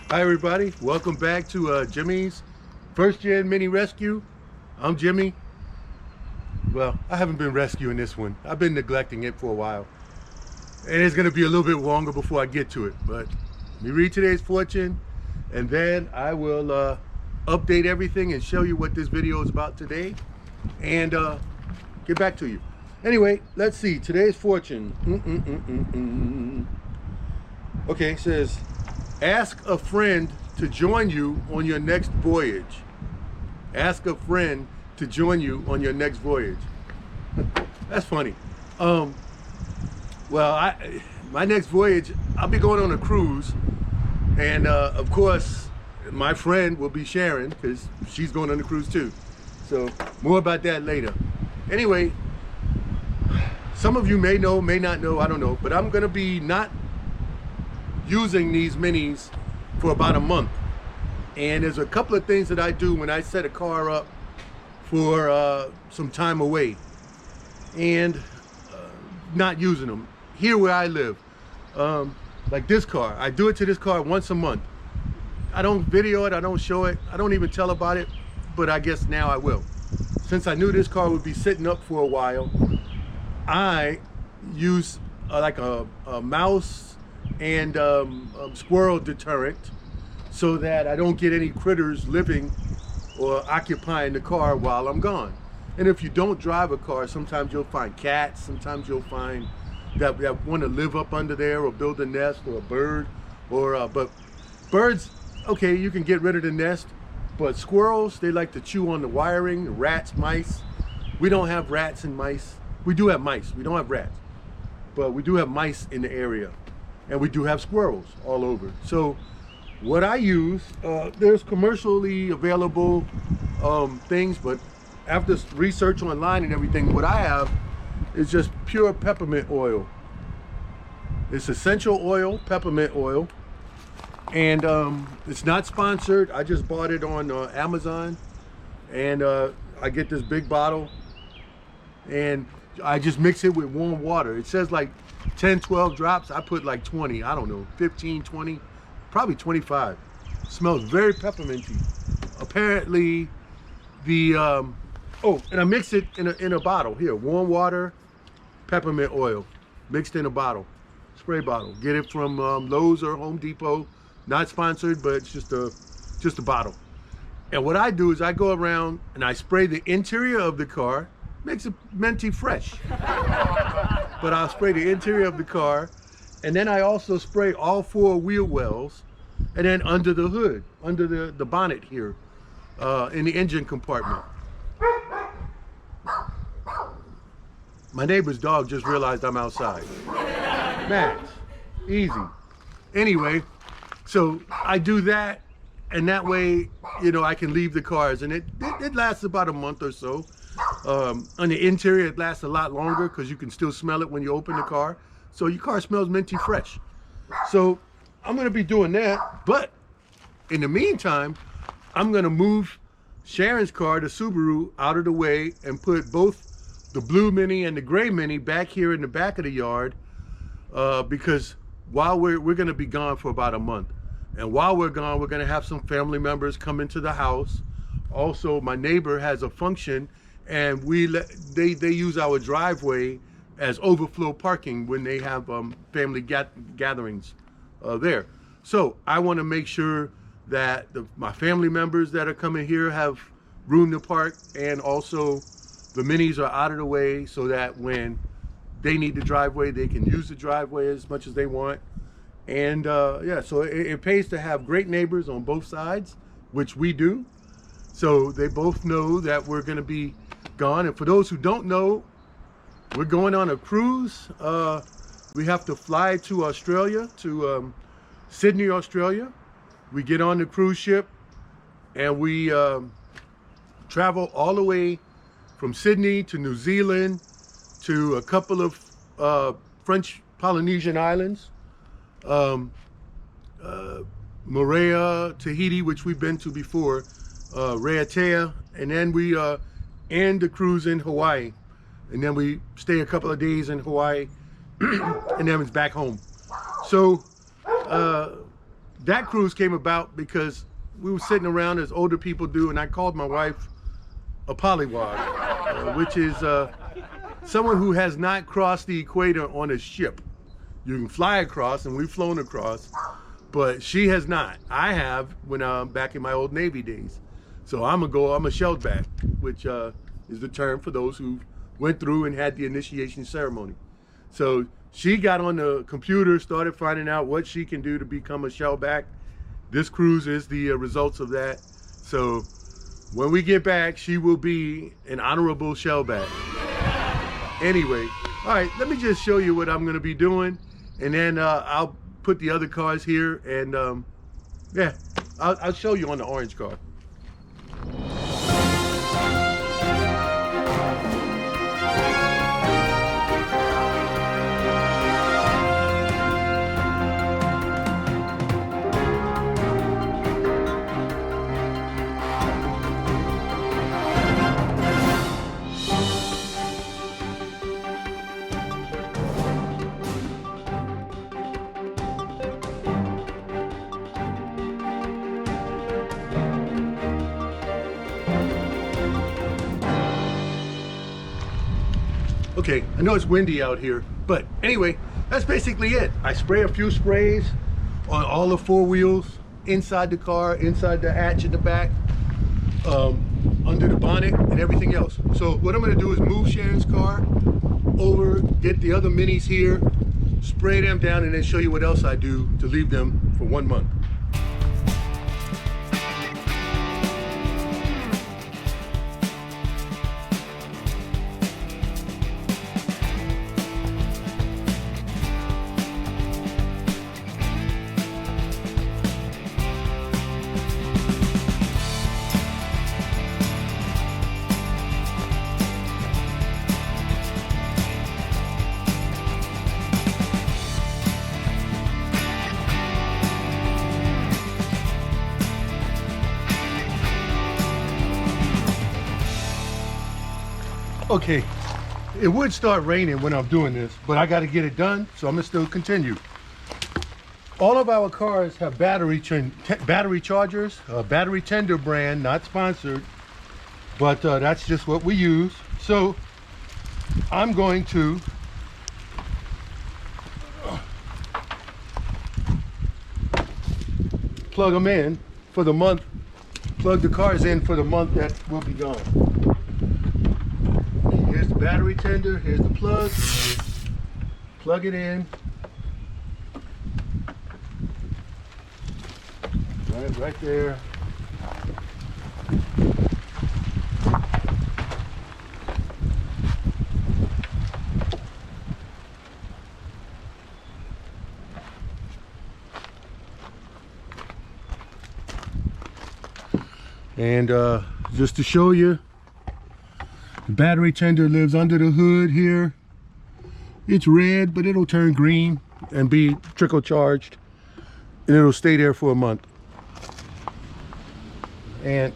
Hi everybody, welcome back to Jimmy's First Gen Mini Rescue. I'm Jimmy. Well, I haven't been rescuing this one. I've been neglecting it for a while. And it's gonna be a little bit longer before I get to it. But let me read today's fortune and then I will update everything and show you what this video is about today and get back to you. Anyway, let's see, today's fortune. Okay, it says, ask a friend to join you on your next voyage. Ask a friend to join you on your next voyage. That's funny. Well, my next voyage, I'll be going on a cruise. And of course, my friend will be Sharon because she's going on the cruise too. So more about that later. Anyway, some of you may know, may not know, I don't know, but I'm gonna be not using these minis for about a month. And there's a couple of things that I do when I set a car up for some time away and not using them. Here where I live, like this car, I do it to this car once a month. I don't video it, I don't show it, I don't even tell about it, but I guess now I will. Since I knew this car would be sitting up for a while, I use like a mouse and squirrel deterrent so that I don't get any critters living or occupying the car while I'm gone. And if you don't drive a car, sometimes you'll find cats, sometimes you'll find that want to live up under there or build a nest, or a bird, or but birds, okay, you can get rid of the nest, but squirrels, they like to chew on the wiring. Rats, mice, we don't have rats and mice. We do have mice, we don't have rats, but we do have mice in the area. And we do have squirrels all over. So what I use, there's commercially available things, but after research online and everything, what I have is just pure peppermint oil. It's essential oil, peppermint oil. And it's not sponsored. I just bought it on Amazon. And I get this big bottle. And I just mix it with warm water. It says like 10, 12 drops. I put like 20, I don't know, 15, 20, probably 25. Smells very pepperminty. Apparently the, oh, and I mix it in a bottle here, warm water, peppermint oil, mixed in a bottle, spray bottle. Get it from Lowe's or Home Depot. Not sponsored, but it's just a bottle. And what I do is I go around and I spray the interior of the car, makes it minty fresh. But I'll spray the interior of the car, and then I also spray all four wheel wells, and then under the hood, under the bonnet here, in the engine compartment. My neighbor's dog just realized I'm outside. Max, easy. Anyway, so I do that, and that way, you know, I can leave the cars, and it lasts about a month or so. On the interior, it lasts a lot longer because you can still smell it when you open the car. So your car smells minty fresh. So I'm going to be doing that. But in the meantime, I'm going to move Sharon's car, the Subaru, out of the way and put both the blue Mini and the gray Mini back here in the back of the yard because while we're going to be gone for about a month. And while we're gone, we're going to have some family members come into the house. Also, my neighbor has a function, and they use our driveway as overflow parking when they have family gatherings there. So I want to make sure that my family members that are coming here have room to park, and also the minis are out of the way so that when they need the driveway, they can use the driveway as much as they want. And yeah, so it pays to have great neighbors on both sides, which we do. So they both know that we're going to be gone. And for those who don't know, we're going on a cruise. We have to fly to Australia, to Sydney, Australia. We get on the cruise ship and we travel all the way from Sydney to New Zealand to a couple of French Polynesian islands, Moorea, Tahiti, which we've been to before, Raiatea, and then we end the cruise in Hawaii, and then we stay a couple of days in Hawaii, and then it's back home. So that cruise came about because we were sitting around as older people do, and I called my wife a pollywog, which is someone who has not crossed the equator on a ship. You can fly across, and we've flown across, but she has not. I have when I'm back in my old Navy days. So I'm a shellback, which is the term for those who went through and had the initiation ceremony. So she got on the computer, started finding out what she can do to become a shellback. This cruise is the results of that. So when we get back, she will be an honorable shellback. Anyway, all right, let me just show you what I'm gonna be doing, and then I'll put the other cars here, and yeah, I'll show you on the orange car. Okay, I know it's windy out here, but anyway, that's basically it. I spray a few sprays on all the four wheels, inside the car, inside the hatch in the back, under the bonnet, and everything else. So what I'm gonna do is move Sharon's car over, get the other minis here, spray them down, and then show you what else I do to leave them for 1 month. Okay, it would start raining when I'm doing this, but I got to get it done, so I'm gonna still continue. All of our cars have battery chargers, Battery Tender brand, not sponsored, but that's just what we use. So I'm going to plug them in for the month, plug the cars in for the month that will be gone. Here's the battery tender, here's the plug. Plug it in. Right there. And just to show you, the battery tender lives under the hood here. It's red, but it'll turn green and be trickle charged, and it'll stay there for a month. And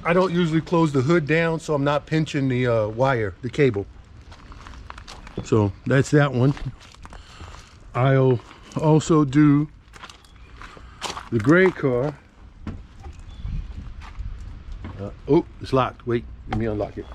I don't usually close the hood down, so I'm not pinching the wire, the cable. So that's that one. I'll also do the gray car. Oh, it's locked. Wait, let me unlock it.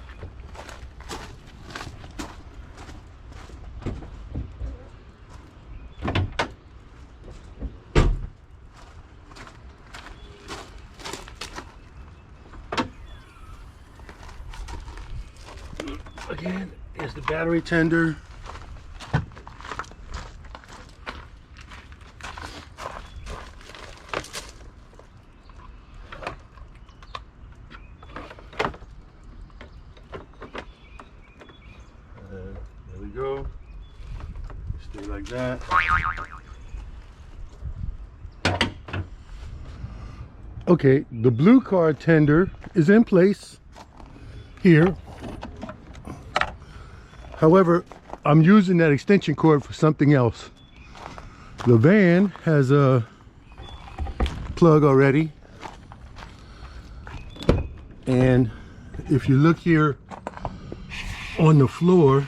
Again, is the battery tender. There we go. Stay like that. Okay, the blue car tender is in place here. However, I'm using that extension cord for something else. The van has a plug already. And if you look here on the floor,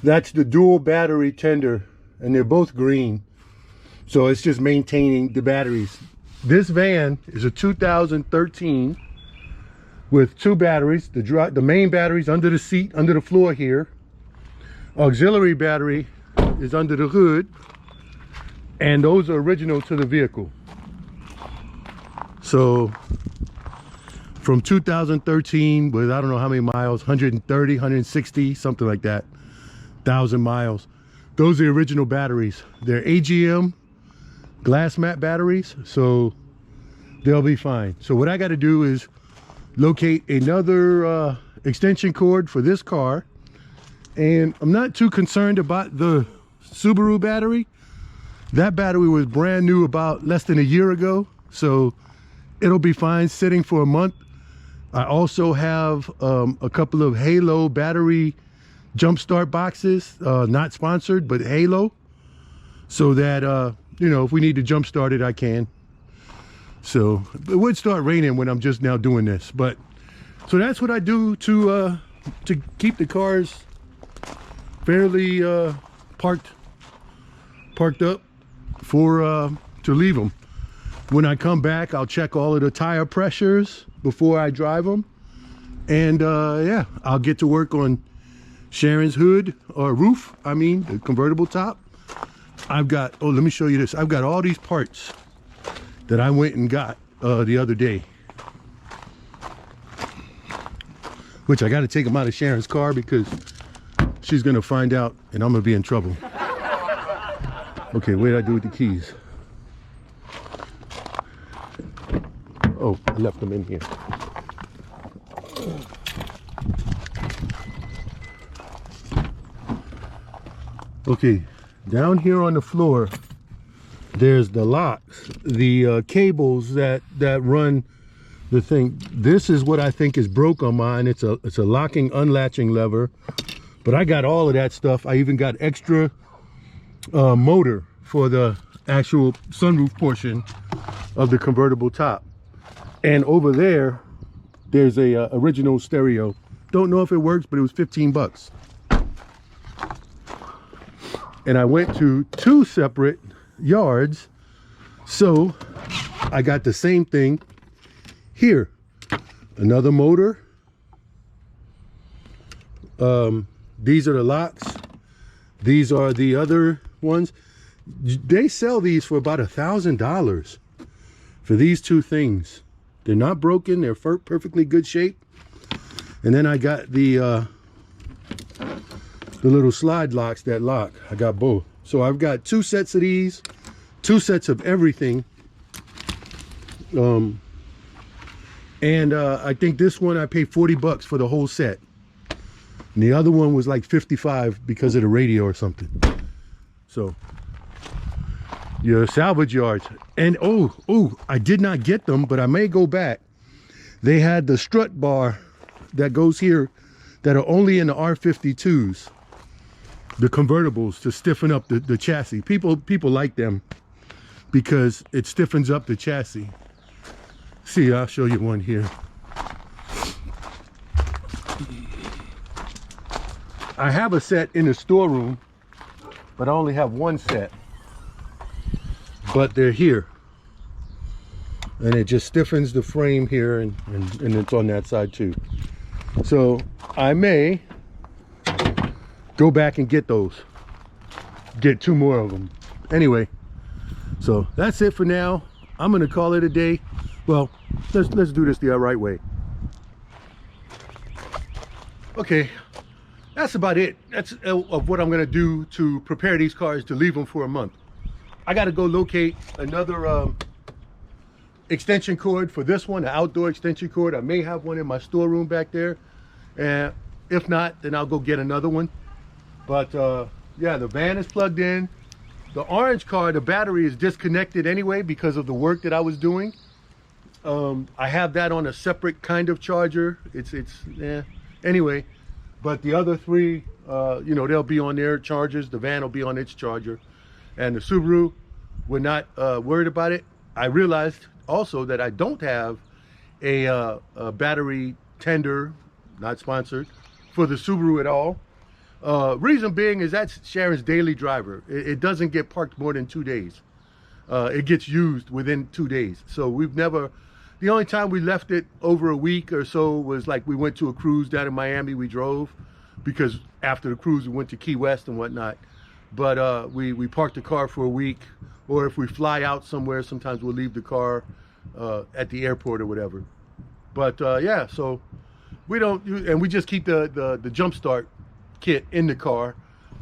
that's the dual battery tender, and they're both green. So it's just maintaining the batteries. This van is a 2013 with 2 batteries. The main battery's under the seat, under the floor here. Auxiliary battery is under the hood, and those are original to the vehicle. So from 2013 with I don't know how many miles, 130, 160, something like that, 1,000 miles. Those are the original batteries. They're AGM glass mat batteries, so they'll be fine. So what I got to do is locate another extension cord for this car, and I'm not too concerned about the Subaru battery. That battery was brand new about less than a year ago, so it'll be fine sitting for a month. I also have a couple of Halo battery jump start boxes, not sponsored, but Halo, so that you know, if we need to jump start it, I can. So it would start raining when I'm just now doing this, but so that's what I do to keep the cars fairly parked up for to leave them. When I come back, I'll check all of the tire pressures before I drive them, and yeah, I'll get to work on Sharon's hood or roof, I mean the convertible top. I've got, oh, let me show you this. I've got all these parts that I went and got the other day, which I got to take them out of Sharon's car because she's gonna find out and I'm gonna be in trouble. Okay, what did I do with the keys? Oh, I left them in here. Okay, down here on the floor, there's the locks, the cables that run the thing. This is what I think is broke on mine. It's a locking, unlatching lever, but I got all of that stuff. I even got extra motor for the actual sunroof portion of the convertible top. And over there, there's a original stereo. Don't know if it works, but it was 15 bucks. And I went to 2 separate yards, so I got the same thing here. Another motor. These are the locks. These are the other ones. They sell these for about $1,000 for these 2 things. They're not broken, they're perfectly good shape. And then I got the little slide locks that lock. I got both. So I've got 2 sets of these, 2 sets of everything. And I think this one I paid 40 bucks for the whole set. And the other one was like 55 because of the radio or something. So your salvage yards. And oh, I did not get them, but I may go back. They had the strut bar that goes here that are only in the R52s. The convertibles, to stiffen up the chassis. People like them because it stiffens up the chassis. See, I'll show you one here. I have a set in the storeroom, but I only have 1 set. But they're here. And it just stiffens the frame here, and it's on that side too. So I may go back and get those. Get 2 more of them. Anyway, so that's it for now. I'm gonna call it a day. Well, let's do this the right way. Okay, that's about it. That's of what I'm gonna do to prepare these cars to leave them for a month. I gotta go locate another extension cord for this one, the outdoor extension cord. I may have one in my storeroom back there, and if not, then I'll go get another one. But yeah, the van is plugged in. The orange car, the battery is disconnected anyway because of the work that I was doing. I have that on a separate kind of charger. It's anyway, but the other 3, you know, they'll be on their chargers. The van will be on its charger, and the Subaru, we're not worried about it. I realized also that I don't have a battery tender, not sponsored, for the Subaru at all. Reason being is that's Sharon's daily driver. It doesn't get parked more than 2 days. it gets used within 2 days. So we've never, the only time we left it over a week or so was like we went to a cruise down in Miami, we drove, because after the cruise we went to Key West and whatnot. But we parked the car for a week, or if we fly out somewhere, sometimes we'll leave the car at the airport or whatever. But yeah, so we don't, and we just keep the jump start kit in the car,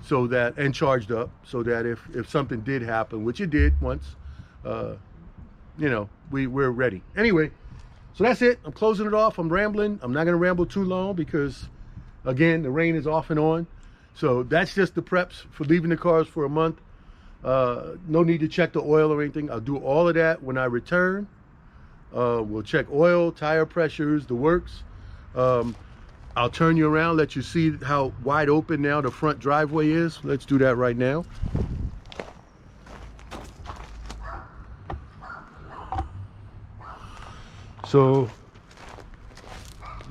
so that, and charged up, so that if something did happen, which it did once, you know, we're ready. Anyway, so that's it. I'm closing it off. I'm rambling. I'm not going to ramble too long because, again, the rain is off and on. So that's just the preps for leaving the cars for a month. No need to check the oil or anything. I'll do all of that when I return. We'll check oil, tire pressures, the works. I'll turn you around, let you see how wide open now the front driveway is. Let's do that right now. So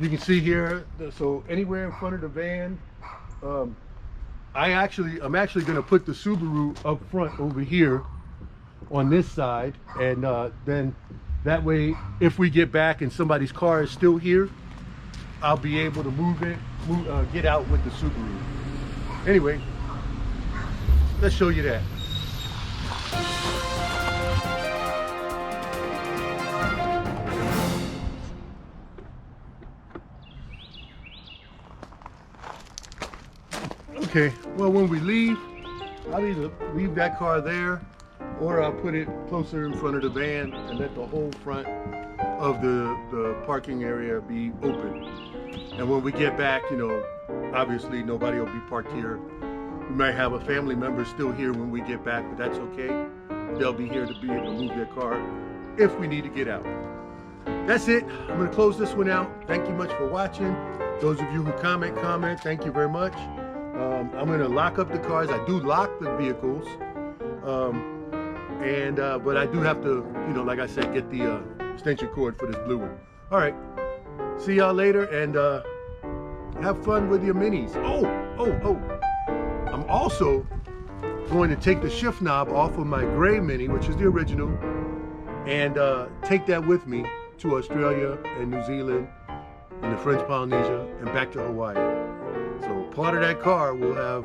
you can see here, so anywhere in front of the van, I'm actually going to put the Subaru up front over here on this side, and then that way, if we get back and somebody's car is still here, I'll be able to get out with the Subaru. Anyway, let's show you that. Okay, well, when we leave, I'll either leave that car there, or I'll put it closer in front of the van and let the whole front of the parking area be open. And when we get back, you know, obviously nobody will be parked here. We might have a family member still here when we get back, but that's okay. They'll be here to be able to move their car if we need to get out. That's it. I'm going to close this one out. Thank you much for watching. Those of you who comment, thank you very much. I'm going to lock up the cars. I do lock the vehicles. But I do have to, you know, like I said, get the extension cord for this blue one. All right. See y'all later, and have fun with your minis. Oh. I'm also going to take the shift knob off of my gray Mini, which is the original, and take that with me to Australia and New Zealand and the French Polynesia and back to Hawaii. So part of that car will have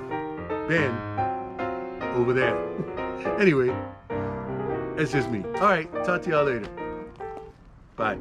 been over there. Anyway, that's just me. All right, talk to y'all later. Bye.